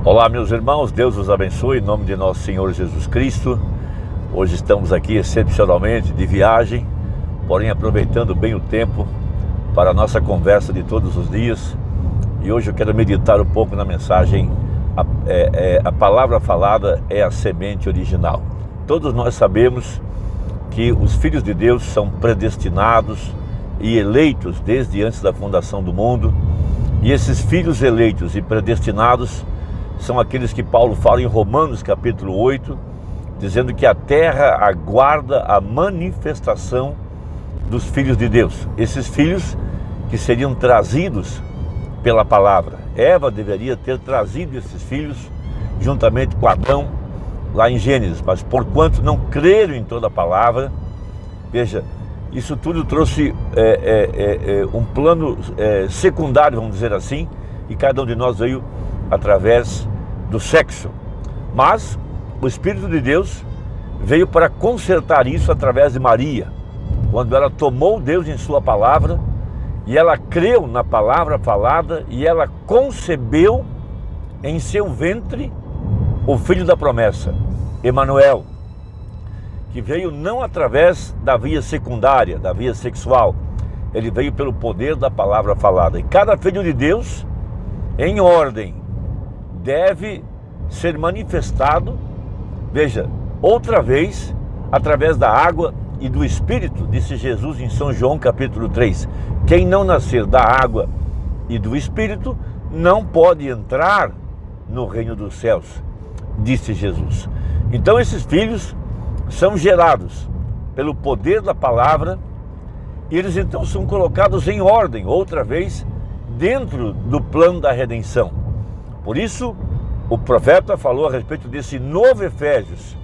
Olá, meus irmãos, Deus os abençoe em nome de nosso Senhor Jesus Cristo. Hoje estamos aqui excepcionalmente de viagem, porém aproveitando bem o tempo para a nossa conversa de todos os dias. E hoje eu quero meditar um pouco na mensagem, a palavra falada é a semente original. Todos nós sabemos que os filhos de Deus são predestinados e eleitos desde antes da fundação do mundo. E esses filhos eleitos e predestinados são aqueles que Paulo fala em Romanos capítulo 8, dizendo que a terra aguarda a manifestação dos filhos de Deus. Esses filhos que seriam trazidos pela palavra. Eva deveria ter trazido esses filhos juntamente com Adão lá em Gênesis, mas porquanto não creram em toda a palavra, veja, isso tudo trouxe um plano secundário, vamos dizer assim, e cada um de nós veio através do sexo. Mas o Espírito de Deus veio para consertar isso através de Maria, quando ela tomou Deus em sua palavra e ela creu na palavra falada e ela concebeu em seu ventre o filho da promessa, Emanuel, que veio não através da via secundária, da via sexual, ele veio pelo poder da palavra falada. E cada filho de Deus, em ordem, deve ser manifestado, veja, outra vez, através da água e do Espírito, disse Jesus em São João capítulo 3. Quem não nascer da água e do Espírito não pode entrar no reino dos céus, disse Jesus. Então esses filhos são gerados pelo poder da palavra e eles então são colocados em ordem, outra vez, dentro do plano da redenção. Por isso, o profeta falou a respeito desse novo Efésios,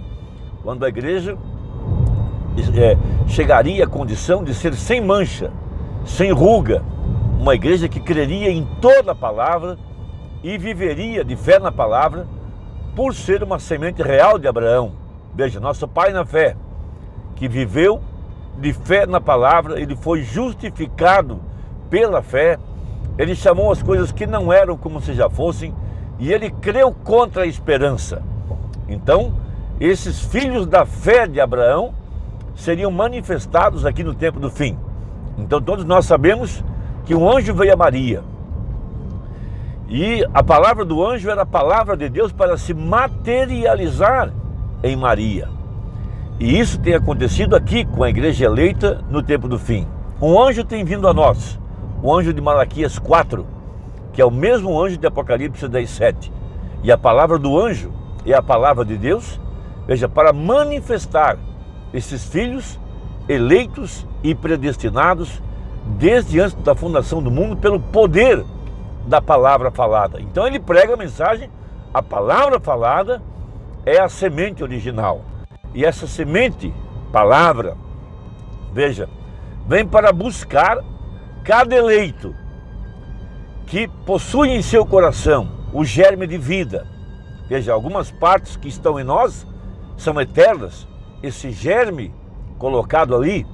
quando a igreja chegaria à condição de ser sem mancha, sem ruga, uma igreja que creria em toda a palavra e viveria de fé na palavra, por ser uma semente real de Abraão. Veja, nosso pai na fé, que viveu de fé na palavra, ele foi justificado pela fé, ele chamou as coisas que não eram como se já fossem, e ele creu contra a esperança. Então, esses filhos da fé de Abraão seriam manifestados aqui no tempo do fim. Então todos nós sabemos que um anjo veio a Maria. E a palavra do anjo era a palavra de Deus para se materializar em Maria. E isso tem acontecido aqui com a igreja eleita no tempo do fim. Um anjo tem vindo a nós, o anjo de Malaquias 4, que é o mesmo anjo de Apocalipse 10:7. E a palavra do anjo é a palavra de Deus, veja, para manifestar esses filhos eleitos e predestinados desde antes da fundação do mundo pelo poder da palavra falada. Então ele prega a mensagem, a palavra falada é a semente original. E essa semente, palavra, veja, vem para buscar cada eleito que possui em seu coração o germe de vida. Veja, algumas partes que estão em nós são eternas. Esse germe colocado ali,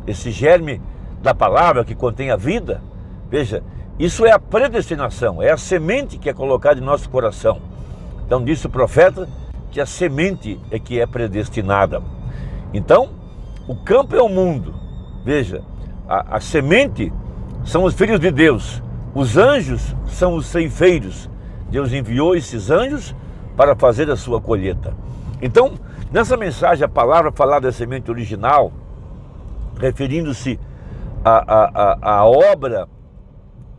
esse germe da palavra que contém a vida, veja, isso é a predestinação, é a semente que é colocada em nosso coração. Então disse o profeta que a semente é que é predestinada. Então, o campo é o mundo. Veja, a semente são os filhos de Deus. Os anjos são os ceifeiros. Deus enviou esses anjos para fazer a sua colheita. Então, nessa mensagem, a palavra falada é semente original, referindo-se à obra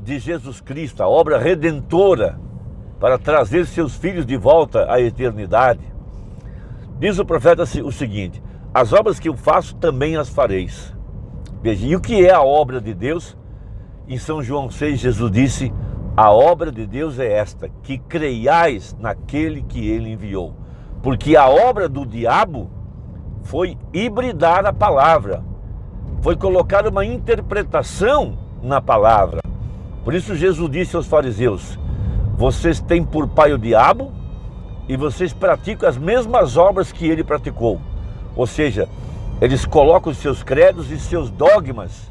de Jesus Cristo, a obra redentora, para trazer seus filhos de volta à eternidade. Diz o profeta o seguinte: as obras que eu faço também as fareis. Veja, e o que é a obra de Deus? Em São João 6, Jesus disse: a obra de Deus é esta, que creiais naquele que ele enviou. Porque a obra do diabo foi hibridar a palavra, foi colocar uma interpretação na palavra. Por isso Jesus disse aos fariseus: vocês têm por pai o diabo e vocês praticam as mesmas obras que ele praticou. Ou seja, eles colocam os seus credos e seus dogmas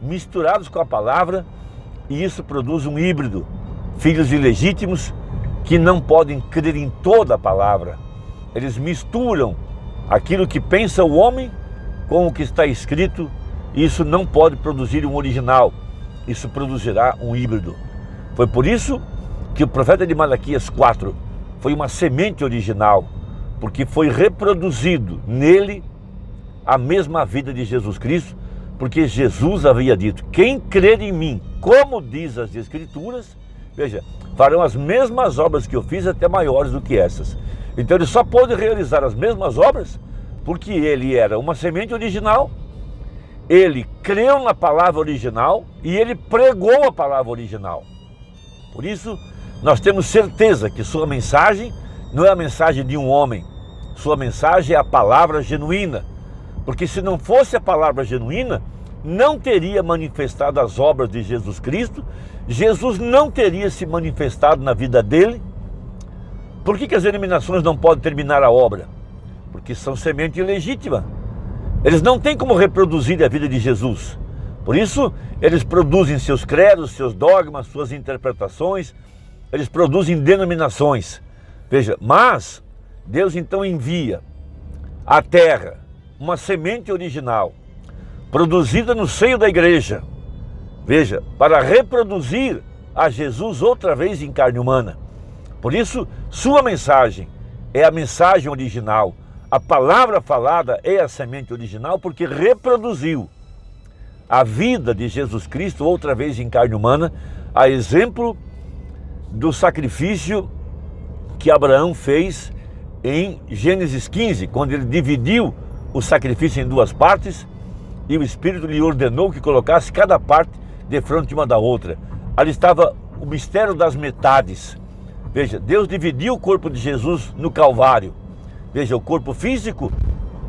misturados com a palavra, e isso produz um híbrido, filhos ilegítimos que não podem crer em toda a palavra. Eles misturam aquilo que pensa o homem com o que está escrito, e isso não pode produzir um original, isso produzirá um híbrido. Foi por isso que o profeta de Malaquias 4 foi uma semente original, porque foi reproduzido nele a mesma vida de Jesus Cristo, porque Jesus havia dito: quem crer em mim, como diz as Escrituras, veja, farão as mesmas obras que eu fiz, até maiores do que essas. Então ele só pôde realizar as mesmas obras porque ele era uma semente original, ele creu na palavra original e ele pregou a palavra original. Por isso, nós temos certeza que sua mensagem não é a mensagem de um homem, sua mensagem é a palavra genuína. Porque se não fosse a palavra genuína, não teria manifestado as obras de Jesus Cristo, Jesus não teria se manifestado na vida dele. Por que as denominações não podem terminar a obra? Porque são semente ilegítima. Eles não têm como reproduzir a vida de Jesus. Por isso, eles produzem seus credos, seus dogmas, suas interpretações, eles produzem denominações. Veja, mas Deus então envia à terra uma semente original, produzida no seio da igreja, veja, para reproduzir a Jesus outra vez em carne humana. Por isso, sua mensagem é a mensagem original. A palavra falada é a semente original, porque reproduziu a vida de Jesus Cristo outra vez em carne humana, a exemplo do sacrifício que Abraão fez em Gênesis 15, quando ele dividiu o sacrifício em duas partes e o Espírito lhe ordenou que colocasse cada parte de frente uma da outra. Ali estava o mistério das metades. Veja, Deus dividiu o corpo de Jesus no Calvário. Veja, o corpo físico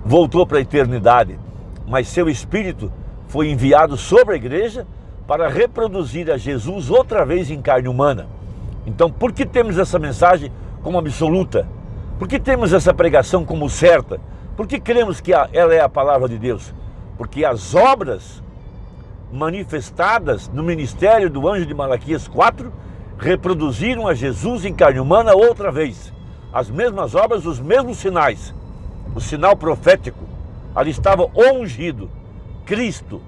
voltou para a eternidade, mas seu Espírito foi enviado sobre a igreja para reproduzir a Jesus outra vez em carne humana. Então, por que temos essa mensagem como absoluta? Por que temos essa pregação como certa? Por que cremos que ela é a palavra de Deus? Porque as obras manifestadas no ministério do anjo de Malaquias 4 reproduziram a Jesus em carne humana outra vez. As mesmas obras, os mesmos sinais. O sinal profético, ali estava o ungido, Cristo.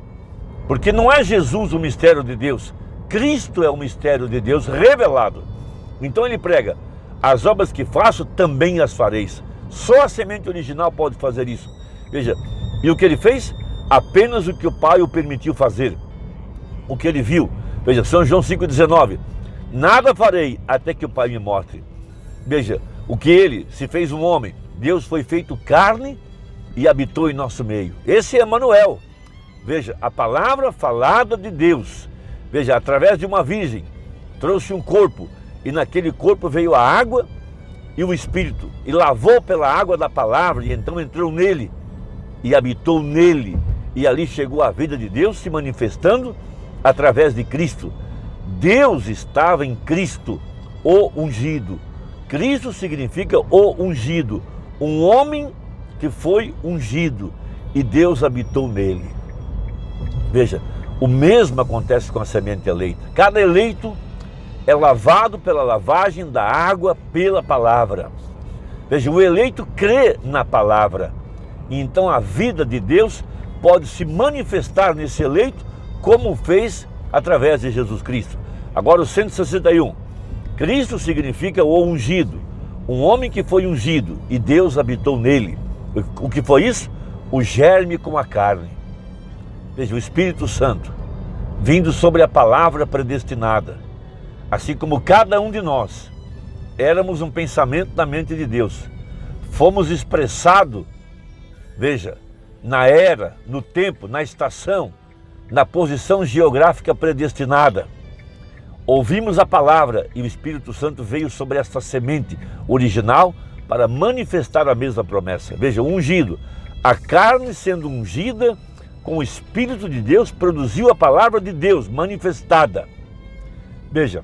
Porque não é Jesus o mistério de Deus, Cristo é o mistério de Deus revelado. Então ele prega: as obras que faço também as fareis. Só a semente original pode fazer isso. Veja, e o que ele fez? Apenas o que o Pai o permitiu fazer. O que ele viu. Veja, São João 5,19. Nada farei até que o Pai me mostre. Veja, o que ele se fez um homem. Deus foi feito carne e habitou em nosso meio. Esse é Emanuel. Veja, a palavra falada de Deus. Veja, através de uma virgem, trouxe um corpo. E naquele corpo veio a água e o Espírito. E lavou pela água da palavra. E então entrou nele. E habitou nele. E ali chegou a vida de Deus se manifestando através de Cristo. Deus estava em Cristo, o ungido. Cristo significa o ungido. Um homem que foi ungido. E Deus habitou nele. Veja, o mesmo acontece com a semente eleita. Cada eleito é lavado pela lavagem da água pela palavra. Veja, o eleito crê na palavra. E então a vida de Deus pode se manifestar nesse eleito, como fez através de Jesus Cristo. Agora o 161. Cristo significa o ungido. Um homem que foi ungido e Deus habitou nele. O que foi isso? O germe com a carne. Veja, o Espírito Santo vindo sobre a palavra predestinada. Assim como cada um de nós éramos um pensamento da mente de Deus. Fomos expressados, veja, na era, no tempo, na estação, na posição geográfica predestinada. Ouvimos a palavra e o Espírito Santo veio sobre esta semente original para manifestar a mesma promessa. Veja, o ungido, a carne sendo ungida com o Espírito de Deus, produziu a palavra de Deus manifestada. Veja,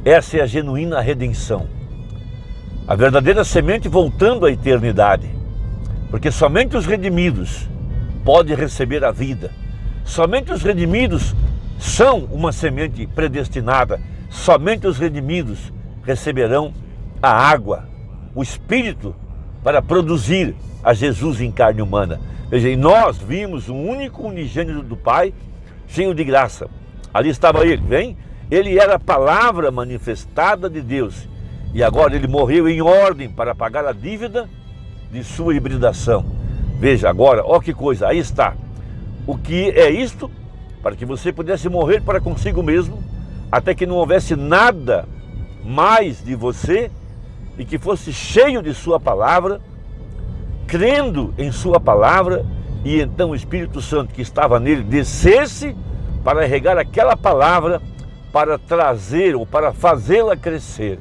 essa é a genuína redenção. A verdadeira semente voltando à eternidade. Porque somente os redimidos podem receber a vida. Somente os redimidos são uma semente predestinada. Somente os redimidos receberão a água, o Espírito, para produzir a Jesus em carne humana. Veja, e nós vimos o único unigênito do Pai, cheio de graça. Ali estava ele, vem? Ele era a palavra manifestada de Deus. E agora ele morreu em ordem para pagar a dívida de sua hibridação. Veja agora, ó que coisa, aí está. O que é isto? Para que você pudesse morrer para consigo mesmo, até que não houvesse nada mais de você, e que fosse cheio de sua palavra, crendo em sua palavra, e então o Espírito Santo que estava nele descesse para regar aquela palavra, para trazer ou para fazê-la crescer.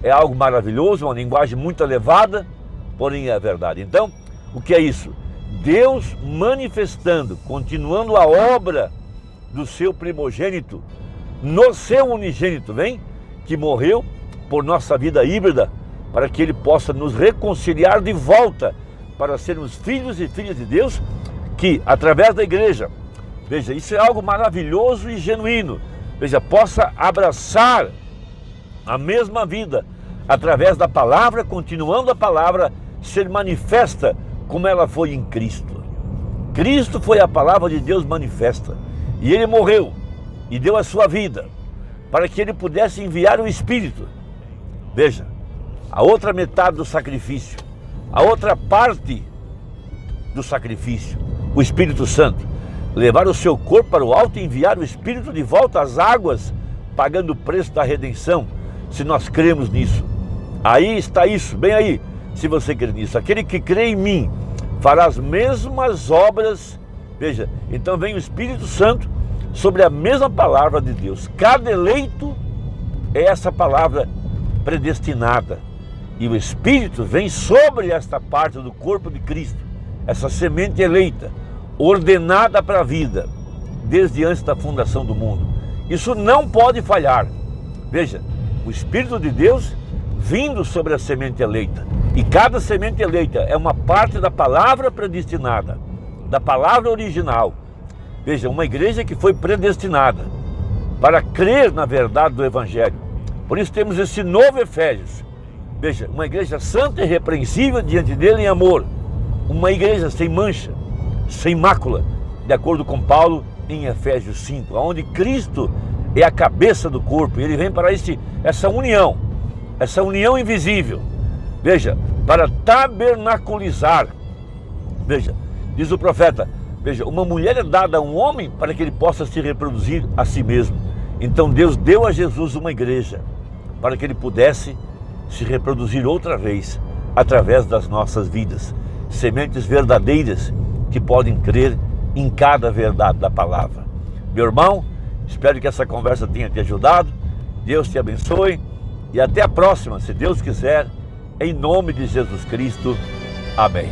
É algo maravilhoso, uma linguagem muito elevada, porém é verdade. Então, o que é isso? Deus manifestando, continuando a obra do seu primogênito, no seu unigênito, vem? Que morreu por nossa vida híbrida, para que ele possa nos reconciliar de volta, para sermos filhos e filhas de Deus, que através da igreja, veja, isso é algo maravilhoso e genuíno, veja, possa abraçar a mesma vida, através da palavra, continuando a palavra, ser manifesta como ela foi em Cristo. Cristo foi a palavra de Deus manifesta, e ele morreu, e deu a sua vida, para que ele pudesse enviar o Espírito. Veja, a outra metade do sacrifício, a outra parte do sacrifício, o Espírito Santo, levar o seu corpo para o alto e enviar o Espírito de volta às águas, pagando o preço da redenção, se nós cremos nisso. Aí está isso, bem aí, se você crê nisso. Aquele que crê em mim fará as mesmas obras. Veja, então vem o Espírito Santo sobre a mesma palavra de Deus. Cada eleito é essa palavra predestinada, e o Espírito vem sobre esta parte do corpo de Cristo, essa semente eleita, ordenada para a vida, desde antes da fundação do mundo. Isso não pode falhar. Veja, o Espírito de Deus vindo sobre a semente eleita, e cada semente eleita é uma parte da palavra predestinada, da palavra original. Veja, uma igreja que foi predestinada para crer na verdade do Evangelho. Por isso temos esse novo Efésios. Veja, uma igreja santa e irrepreensível diante dele em amor. Uma igreja sem mancha, sem mácula, de acordo com Paulo em Efésios 5, onde Cristo é a cabeça do corpo. E ele vem para essa união invisível. Veja, para tabernaculizar. Veja, diz o profeta, veja, uma mulher é dada a um homem para que ele possa se reproduzir a si mesmo. Então Deus deu a Jesus uma igreja para que ele pudesse se reproduzir outra vez através das nossas vidas. Sementes verdadeiras que podem crer em cada verdade da palavra. Meu irmão, espero que essa conversa tenha te ajudado. Deus te abençoe e até a próxima, se Deus quiser, em nome de Jesus Cristo. Amém.